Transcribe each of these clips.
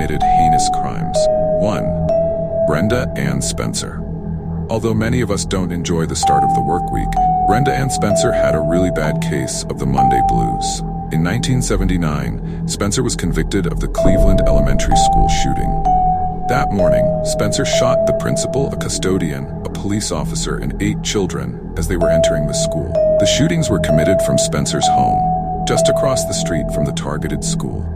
committed heinous crimes. 1. Brenda Ann Spencer. Although many of us don't enjoy the start of the work week, Brenda Ann Spencer had a really bad case of the Monday blues. In 1979, Spencer was convicted of the Cleveland Elementary School shooting. That morning, Spencer shot the principal, a custodian, a police officer, and 8 children as they were entering the school. The shootings were committed from Spencer's home, just across the street from the targeted school.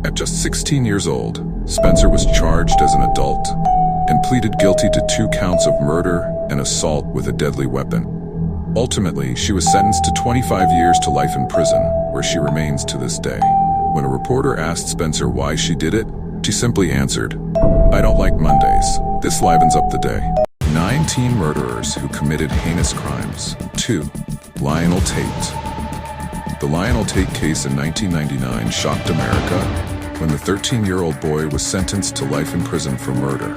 At just 16 years old, Spencer was charged as an adult and pleaded guilty to 2 counts of murder and assault with a deadly weapon. Ultimately, she was sentenced to 25 years to life in prison, where she remains to this day. When a reporter asked Spencer why she did it, she simply answered, "I don't like Mondays. This livens up the day." 9 teen murderers who committed heinous crimes. 2. Lionel Tate. The Lionel Tate case in 1999 shocked America when the 13-year-old boy was sentenced to life in prison for murder.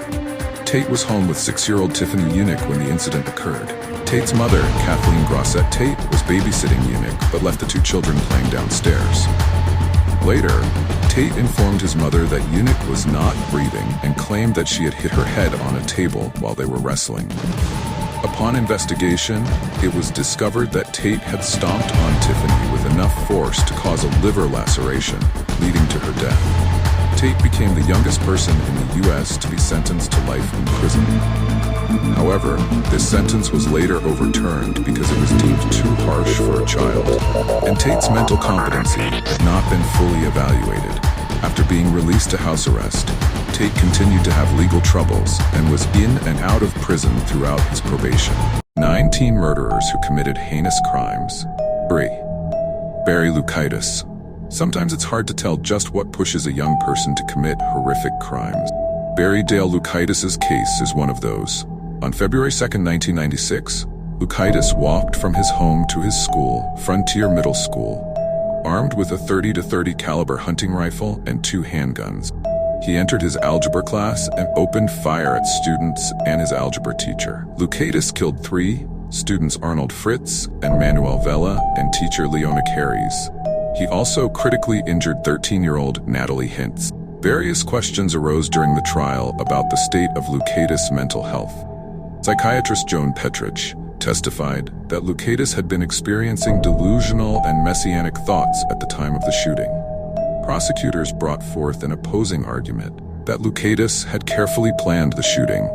Tate was home with 6-year-old Tiffany Eunick when the incident occurred. Tate's mother, Kathleen Grosset Tate, was babysitting Eunick but left the 2 children playing downstairs. Later, Tate informed his mother that Eunick was not breathing and claimed that she had hit her head on a table while they were wrestling. Upon investigation, it was discovered that Tate had stomped on Tiffany with enough force to cause a liver laceration, leading to her death. Tate became the youngest person in the U.S. to be sentenced to life in prison. However, this sentence was later overturned because it was deemed too harsh for a child, and Tate's mental competency had not been fully evaluated. After being released to house arrest, Tate continued to have legal troubles and was in and out of prison throughout his probation. 9 teen murderers who committed heinous crimes. 3. Barry Loukaitis. Sometimes it's hard to tell just what pushes a young person to commit horrific crimes. Barry Dale Loukaitis' case is one of those. On February 2, 1996, Loukaitis walked from his home to his school, Frontier Middle School, armed with a .30-30 caliber hunting rifle and 2 handguns. He entered his algebra class and opened fire at students and his algebra teacher. Loukaitis killed 3 students, Arnold Fritz and Manuel Vela, and teacher Leona Carries. He also critically injured 13-year-old Natalie Hintz. Various questions arose during the trial about the state of Loukaitis' mental health. Psychiatrist Joan Petrich testified that Loukaitis had been experiencing delusional and messianic thoughts at the time of the shooting. Prosecutors brought forth an opposing argument that Loukaitis had carefully planned the shooting,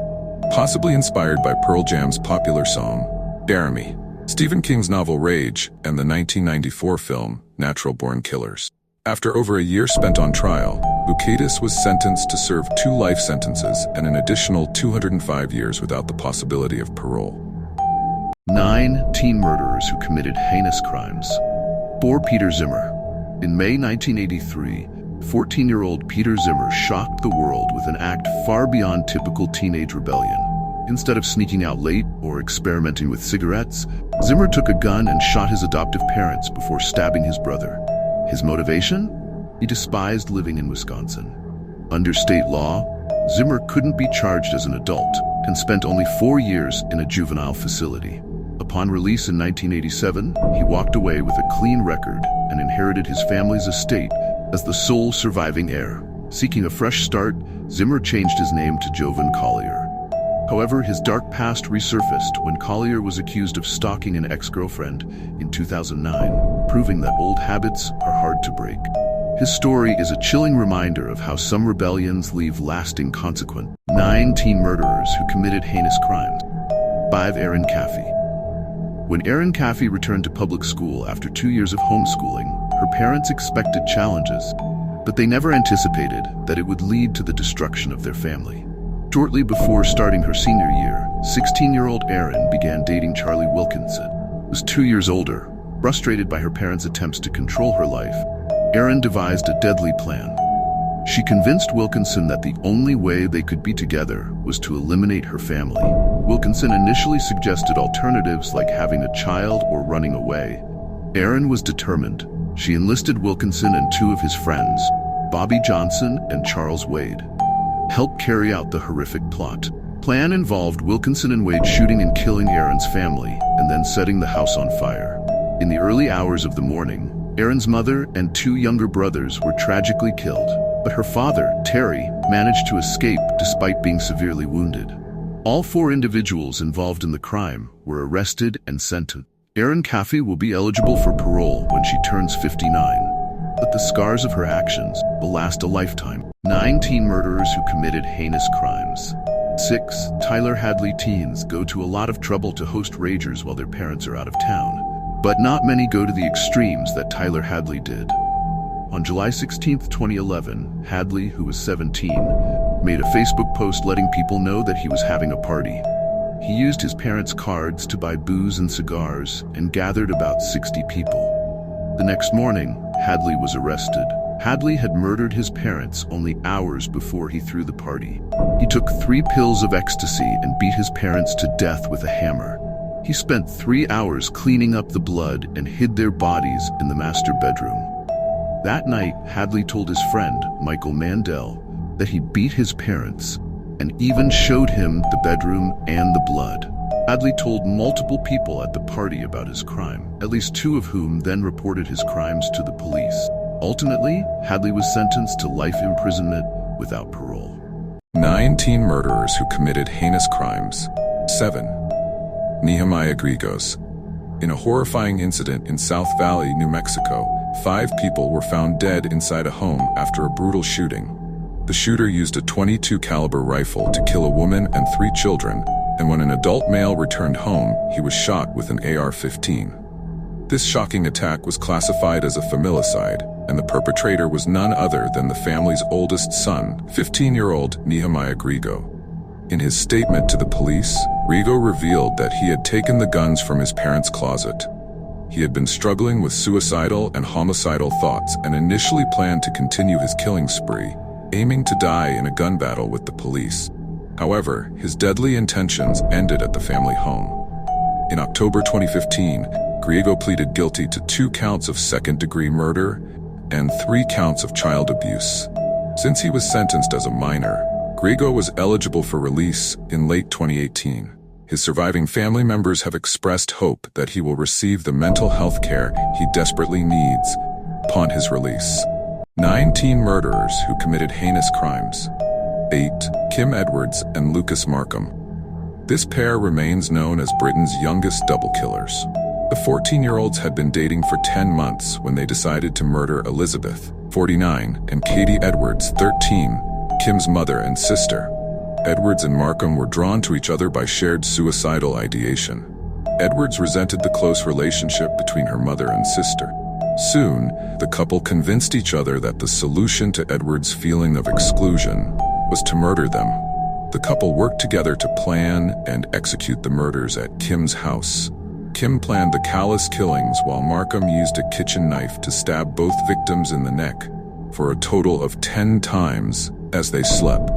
possibly inspired by Pearl Jam's popular song, Jeremy, Stephen King's novel Rage, and the 1994 film Natural Born Killers. After over a year spent on trial, Loukaitis was sentenced to serve 2 life sentences and an additional 205 years without the possibility of parole. 9 teen murderers who committed heinous crimes. 4. Peter Zimmer. In May 1983, 14-year-old Peter Zimmer shocked the world with an act far beyond typical teenage rebellion. Instead of sneaking out late or experimenting with cigarettes, Zimmer took a gun and shot his adoptive parents before stabbing his brother. His motivation? He despised living in Wisconsin. Under state law, Zimmer couldn't be charged as an adult and spent only 4 years in a juvenile facility. Upon release in 1987, he walked away with a clean record and inherited his family's estate as the sole surviving heir. Seeking a fresh start, Zimmer changed his name to Jovan Collier. However, his dark past resurfaced when Collier was accused of stalking an ex-girlfriend in 2009, proving that old habits are hard to break. His story is a chilling reminder of how some rebellions leave lasting consequences. 9 teen murderers who committed heinous crimes. 5. Erin Caffey. When Erin Caffey returned to public school after 2 years of homeschooling, her parents expected challenges, but they never anticipated that it would lead to the destruction of their family. Shortly before starting her senior year, 16-year-old Erin began dating Charlie Wilkinson, who was 2 years older. Frustrated by her parents' attempts to control her life, Erin devised a deadly plan. She convinced Wilkinson that the only way they could be together was to eliminate her family. Wilkinson initially suggested alternatives like having a child or running away. Erin was determined. She enlisted Wilkinson and 2 of his friends, Bobby Johnson and Charles Wade, help carry out the horrific plot. Plan involved Wilkinson and Wade shooting and killing Erin's family and then setting the house on fire. In the early hours of the morning, Erin's mother and 2 younger brothers were tragically killed, But her father, Terry, managed to escape despite being severely wounded. All 4 individuals involved in the crime were arrested and sentenced. Erin Caffey will be eligible for parole when she turns 59, but the scars of her actions will last a lifetime. 9 teen murderers who committed heinous crimes. 6 Tyler Hadley teens go to a lot of trouble to host ragers while their parents are out of town, but not many go to the extremes that Tyler Hadley did. On July 16, 2011, Hadley, who was 17, made a Facebook post letting people know that he was having a party. He used his parents' cards to buy booze and cigars and gathered about 60 people. The next morning, Hadley was arrested. Hadley had murdered his parents only hours before he threw the party. He took 3 pills of ecstasy and beat his parents to death with a hammer. He spent 3 hours cleaning up the blood and hid their bodies in the master bedroom. That night, Hadley told his friend, Michael Mandel, that he beat his parents and even showed him the bedroom and the blood. Hadley told multiple people at the party about his crime, at least 2 of whom then reported his crimes to the police. Ultimately, Hadley was sentenced to life imprisonment without parole. 9 teen murderers who committed heinous crimes. 7. Nehemiah Griego. In a horrifying incident in South Valley, New Mexico, 5 people were found dead inside a home after a brutal shooting. The shooter used a .22 caliber rifle to kill a woman and 3 children, and when an adult male returned home, he was shot with an AR-15. This shocking attack was classified as a familicide, and the perpetrator was none other than the family's oldest son, 15-year-old Nehemiah Griego. In his statement to the police, Griego revealed that he had taken the guns from his parents' closet. He had been struggling with suicidal and homicidal thoughts and initially planned to continue his killing spree, aiming to die in a gun battle with the police. However, his deadly intentions ended at the family home. In October 2015, Griego pleaded guilty to 2 counts of second-degree murder and 3 counts of child abuse. Since he was sentenced as a minor, Griego was eligible for release in late 2018. His surviving family members have expressed hope that he will receive the mental health care he desperately needs upon his release. 9 teen murderers who committed heinous crimes. 8. Kim Edwards and Lucas Markham. This pair remains known as Britain's youngest double killers. The 14-year-olds had been dating for 10 months when they decided to murder Elizabeth, 49, and Katie Edwards, 13, Kim's mother and sister. Edwards and Markham were drawn to each other by shared suicidal ideation. Edwards resented the close relationship between her mother and sister. Soon, the couple convinced each other that the solution to Edwards' feeling of exclusion was to murder them. The couple worked together to plan and execute the murders at Kim's house. Kim planned the callous killings while Markham used a kitchen knife to stab both victims in the neck, for a total of 10 times as they slept.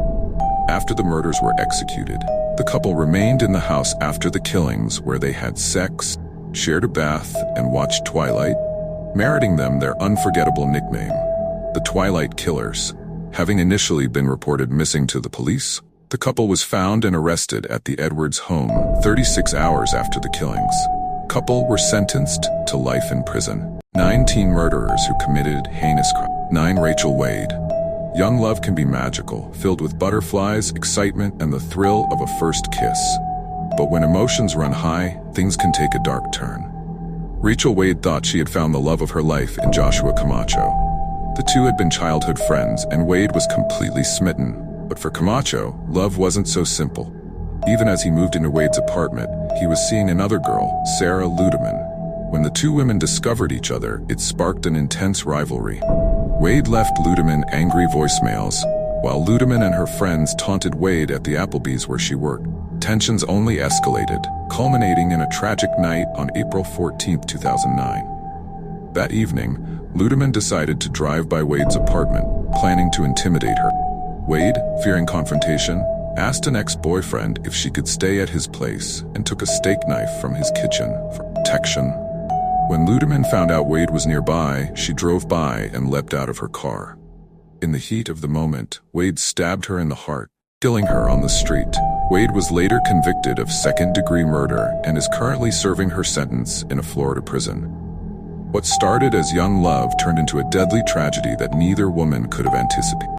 After the murders were executed, the couple remained in the house after the killings where they had sex, shared a bath, and watched Twilight, meriting them their unforgettable nickname, the Twilight Killers. Having initially been reported missing to the police, the couple was found and arrested at the Edwards home 36 hours after the killings. The couple were sentenced to life in prison. 9 teen murderers who committed heinous crimes. 9 Rachel Wade. Young love can be magical, filled with butterflies, excitement, and the thrill of a first kiss. But when emotions run high, things can take a dark turn. Rachel Wade thought she had found the love of her life in Joshua Camacho. The 2 had been childhood friends, and Wade was completely smitten. But for Camacho, love wasn't so simple. Even as he moved into Wade's apartment, he was seeing another girl, Sarah Ludeman. When the 2 women discovered each other, it sparked an intense rivalry. Wade left Ludeman angry voicemails, while Ludeman and her friends taunted Wade at the Applebee's where she worked. Tensions only escalated, culminating in a tragic night on April 14, 2009. That evening, Ludeman decided to drive by Wade's apartment, planning to intimidate her. Wade, fearing confrontation, asked an ex-boyfriend if she could stay at his place and took a steak knife from his kitchen for protection. When Ludeman found out Wade was nearby, she drove by and leapt out of her car. In the heat of the moment, Wade stabbed her in the heart, killing her on the street. Wade was later convicted of second-degree murder and is currently serving her sentence in a Florida prison. What started as young love turned into a deadly tragedy that neither woman could have anticipated.